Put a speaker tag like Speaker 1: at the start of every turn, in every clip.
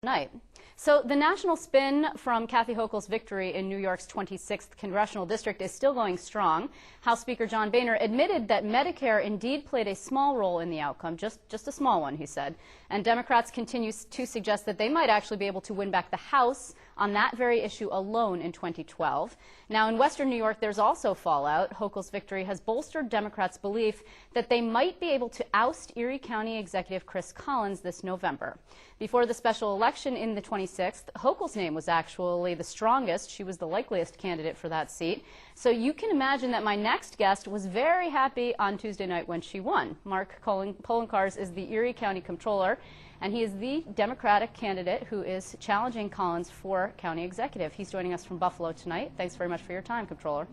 Speaker 1: Tonight. So the national spin from Kathy Hochul's victory in New York's 26th congressional district is still going strong. House Speaker John Boehner admitted that Medicare indeed played a small role in the outcome, just a small one, he said. And Democrats continue to suggest that they might actually be able to win back the House on that very issue alone in 2012. Now, in Western New York, there's also fallout. Hochul's victory has bolstered Democrats' belief that they might be able to oust Erie County Executive Chris Collins this November. Before the special election in the 26th, Hochul's name was actually the strongest. She was the likeliest candidate for that seat. So you can imagine that my next guest was very happy on Tuesday night when she won. Mark Poloncarz is the Erie County Comptroller, and he is the Democratic candidate who is challenging Collins for county executive. He's joining us from Buffalo tonight. Thanks very much for your time, Comptroller.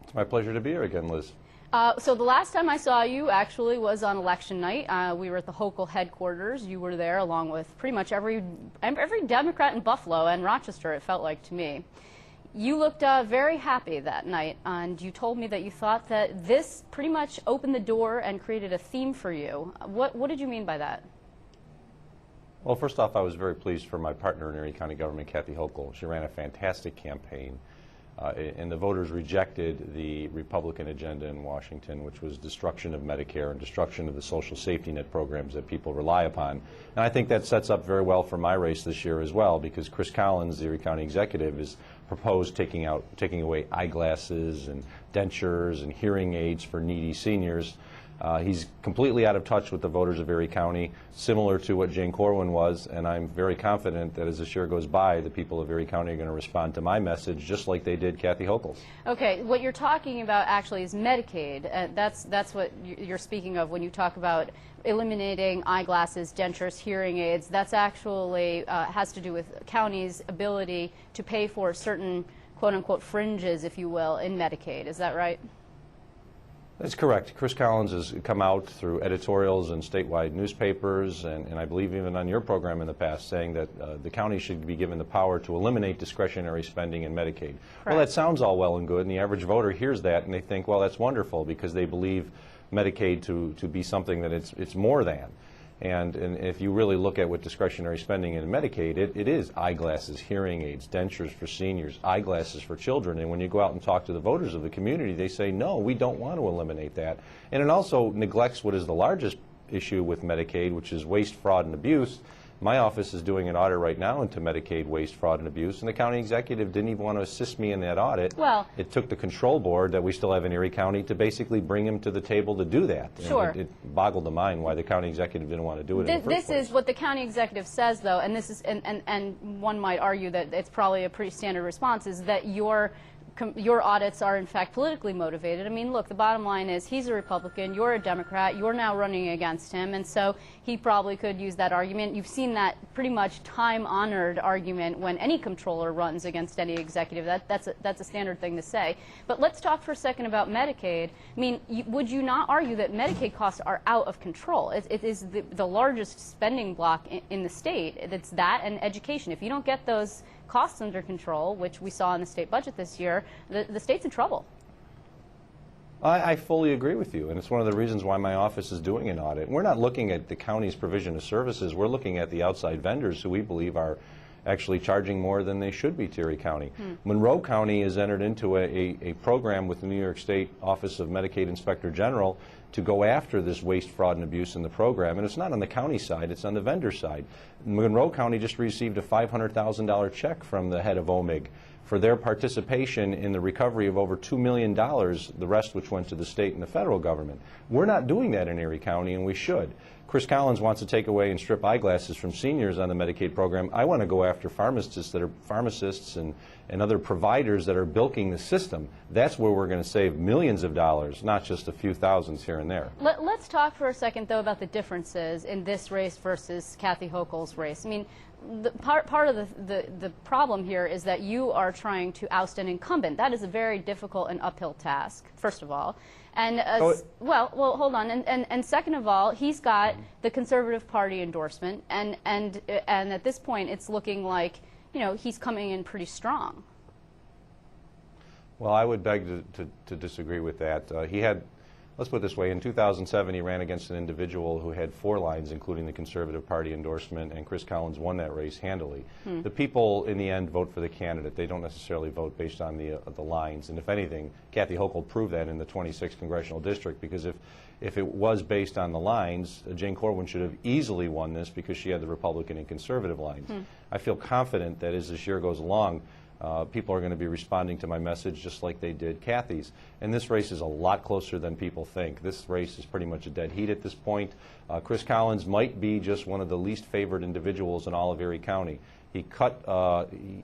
Speaker 2: It's my pleasure to be here again, Liz.
Speaker 1: So the last time I saw you actually was on election night. We were at the Hochul headquarters. You were there along with pretty much every Democrat in Buffalo and Rochester, it felt like to me. You looked very happy that night, and you told me that you thought that this pretty much opened the door and created a theme for you. What did you mean by that?
Speaker 2: Well, first off, I was very pleased for my partner in Erie County government, Kathy Hochul. She ran a fantastic campaign. And the voters rejected the Republican agenda in Washington, which was destruction of Medicare and destruction of the social safety net programs that people rely upon. And I think that sets up very well for my race this year as well, because Chris Collins, the Erie County executive, is proposed taking away eyeglasses and dentures and hearing aids for needy seniors. He's completely out of touch with the voters of Erie County, similar to what Jane Corwin was, and I'm very confident that as this year goes by, the people of Erie County are going to respond to my message just like they did Kathy Hochul's. Okay,
Speaker 1: what you're talking about actually is Medicaid. That's what you're speaking of when you talk about eliminating eyeglasses, dentures, hearing aids. That's actually has to do with counties' ability to pay for certain quote-unquote fringes, if you will, in Medicaid. Is that right?
Speaker 2: That's correct. Chris Collins has come out through editorials in statewide newspapers, and I believe even on your program in the past, saying that the county should be given the power to eliminate discretionary spending in Medicaid. Correct. Well, that sounds all well and good, and the average voter hears that and they think, well, that's wonderful, because they believe Medicaid to be something that it's more than. And if you really look at what discretionary spending in Medicaid, it is eyeglasses, hearing aids, dentures for seniors, eyeglasses for children. And when you go out and talk to the voters of the community, they say, no, we don't want to eliminate that. And it also neglects what is the largest issue with Medicaid, which is waste, fraud, and abuse. My office is doing an audit right now into Medicaid waste, fraud, and abuse, and the county executive didn't even want to assist me in that audit. Well, it took the control board that we still have in Erie County to basically bring him to the table to do that.
Speaker 1: Sure.
Speaker 2: And it boggled the mind why the county executive didn't want to do it in the first place.
Speaker 1: This is what the county executive says, though, and this is, and one might argue that it's probably a pretty standard response, is that your audits are in fact politically motivated. I mean, look, the bottom line is he's a Republican, you're a Democrat, you're now running against him, and so he probably could use that argument. You've seen that pretty much time-honored argument when any comptroller runs against any executive. That's a standard thing to say. But let's talk for a second about Medicaid. I mean, would you not argue that Medicaid costs are out of control? It is the largest spending block in the state. It's that and education. If you don't get those costs under control, which we saw in the state budget this year, the state's in trouble.
Speaker 2: I fully agree with you, and it's one of the reasons why my office is doing an audit. We're not looking at the county's provision of services. We're looking at the outside vendors who we believe are actually charging more than they should be to Erie County. Monroe County has entered into a program with the New York State Office of Medicaid Inspector General to go after this waste, fraud, and abuse in the program. And it's not on the county side, it's on the vendor side. Monroe County just received a $500,000 check from the head of OMIG for their participation in the recovery of over $2 million, the rest which went to the state and the federal government. We're not doing that in Erie County, and we should. Chris Collins wants to take away and strip eyeglasses from seniors on the Medicaid program. I want to go after pharmacists and other providers that are bilking the system. That's where we're going to save millions of dollars, not just a few thousands here and there.
Speaker 1: Let's talk for a second, though, about the differences in this race versus Kathy Hochul's race. I mean, part of the problem here is that you are trying to oust an incumbent. That is a very difficult and uphill task, first of all. And well, hold on. And second of all, he's got the Conservative Party endorsement, and at this point, it's looking like, you know, he's coming in pretty strong.
Speaker 2: Well, I would beg to disagree with that. He had let's put it this way, in 2007 he ran against an individual who had 4 lines, including the Conservative Party endorsement, and Chris Collins won that race handily. The people in the end vote for the candidate. They don't necessarily vote based on the lines, and if anything, Kathy Hochul proved that in the 26th Congressional District, because if it was based on the lines, Jane Corwin should have easily won this because she had the Republican and Conservative lines. I feel confident that as this year goes along, people are going to be responding to my message just like they did Kathy's. And this race is a lot closer than people think. This race is pretty much a dead heat at this point. Chris Collins might be just one of the least favored individuals in all of Erie County. He cut,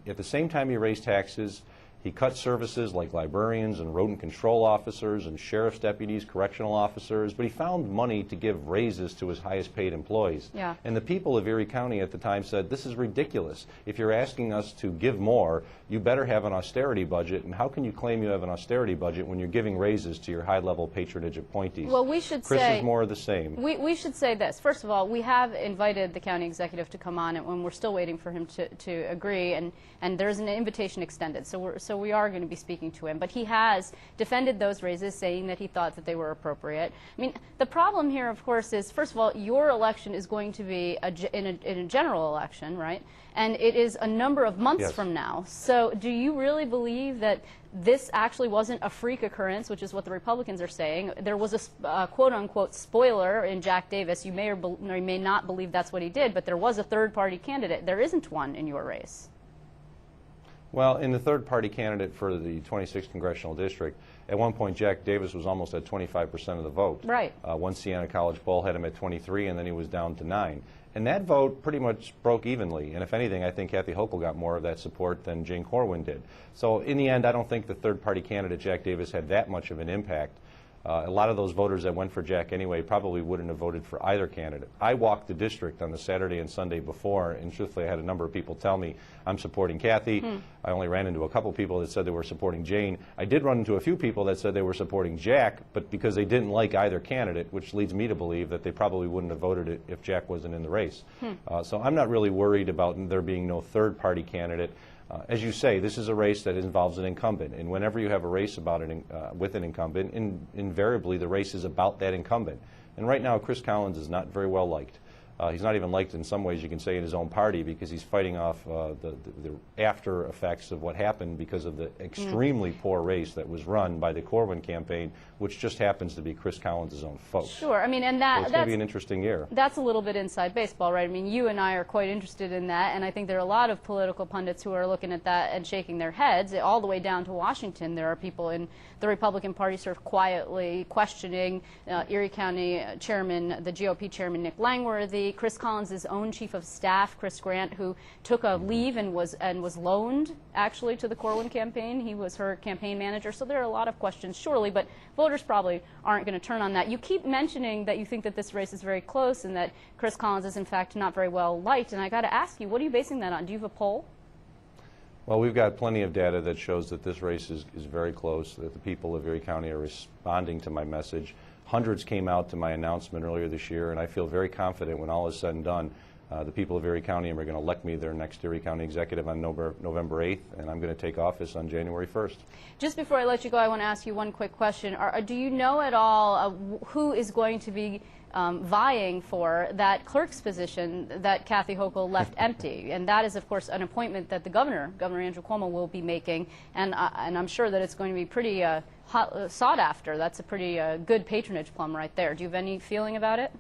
Speaker 2: at the same time he raised taxes, he cut services like librarians and rodent control officers and sheriff's deputies, correctional officers, but he found money to give raises to his highest paid employees.
Speaker 1: Yeah.
Speaker 2: And the people of Erie County at the time said, this is ridiculous. If you're asking us to give more, you better have an austerity budget, and how can you claim you have an austerity budget when you're giving raises to your high-level patronage appointees?
Speaker 1: Well, we should
Speaker 2: Chris
Speaker 1: say,
Speaker 2: is more of the same.
Speaker 1: We should say this. First of all, we have invited the county executive to come on, and we're still waiting for him to agree, and there's an invitation extended. So we are going to be speaking to him. But he has defended those raises, saying that he thought that they were appropriate. I mean, the problem here, of course, is, first of all, your election is going to be in a general election, right? And it is a number of months from now. So do you really believe that this actually wasn't a freak occurrence, which is what the Republicans are saying? There was a quote-unquote spoiler in Jack Davis. You may or may not believe that's what he did, but there was a third-party candidate. There isn't one in your race.
Speaker 2: Well, in the third-party candidate for the 26th Congressional District, at one point Jack Davis was almost at 25% of the vote.
Speaker 1: Right.
Speaker 2: One Siena College poll had him at 23, and then he was down to 9. And that vote pretty much broke evenly. And if anything, I think Kathy Hochul got more of that support than Jane Corwin did. So in the end, I don't think the third-party candidate, Jack Davis, had that much of an impact. A lot of those voters that went for Jack anyway probably wouldn't have voted for either candidate. I walked the district on the Saturday and Sunday before, and truthfully I had a number of people tell me I'm supporting Kathy. I only ran into a couple people that said they were supporting Jane. I did run into a few people that said they were supporting Jack, but because they didn't like either candidate, which leads me to believe that they probably wouldn't have voted it if Jack wasn't in the race. So I'm not really worried about there being no third-party candidate. As you say, this is a race that involves an incumbent, and whenever you have a race about with an incumbent, invariably the race is about that incumbent. And right now, Chris Collins is not very well liked. He's not even liked in some ways, you can say, in his own party, because he's fighting off the after effects of what happened because of the extremely poor race that was run by the Corwin campaign, which just happens to be Chris Collins' own folks.
Speaker 1: Sure. I mean, and
Speaker 2: so it's going to be an interesting year.
Speaker 1: That's a little bit inside baseball, right? I mean, you and I are quite interested in that, and I think there are a lot of political pundits who are looking at that and shaking their heads. All the way down to Washington, there are people in the Republican Party sort of quietly questioning Erie County Chairman, the GOP Chairman Nick Langworthy, Chris Collins' own chief of staff, Chris Grant, who took a leave and was loaned actually to the Corwin campaign. He was her campaign manager. So there are a lot of questions, surely, but voters probably aren't going to turn on that. You keep mentioning that you think that this race is very close and that Chris Collins is in fact not very well liked. And I got to ask you, what are you basing that on? Do you have a poll?
Speaker 2: Well, we've got plenty of data that shows that this race is very close, that the people of Erie County are responding to my message. Hundreds came out to my announcement earlier this year, and I feel very confident when all is said and done, the people of Erie County are going to elect me their next Erie County executive on November 8th, and I'm going to take office on January 1st. Just
Speaker 1: before I let you go, I want to ask you one quick question. Do you know at all who is going to be vying for that clerk's position that Kathy Hochul left empty? And that is, of course, an appointment that the Governor Andrew Cuomo, will be making, and I'm sure that it's going to be pretty sought after. That's a pretty good patronage plum right there. Do you have any feeling about it?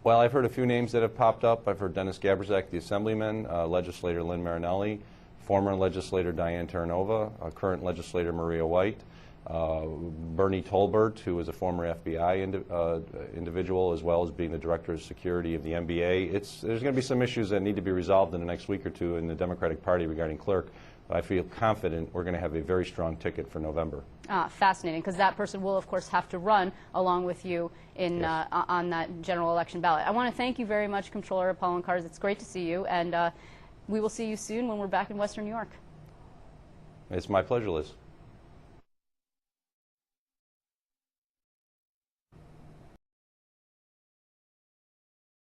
Speaker 2: Well, I've heard a few names that have popped up. I've heard Dennis Gaberzak, the Assemblyman, legislator Lynn Marinelli, former legislator Diane Terranova, current legislator Maria White, Bernie Tolbert, who is a former FBI individual, as well as being the director of security of the NBA. There's going to be some issues that need to be resolved in the next week or two in the Democratic Party regarding Clerk. But I feel confident we're going to have a very strong ticket for November.
Speaker 1: Fascinating, because that person will, of course, have to run along with you in on that general election ballot. I want to thank you very much, Comptroller Poloncarz. It's great to see you, and we will see you soon when we're back in Western New York.
Speaker 2: It's my pleasure, Liz.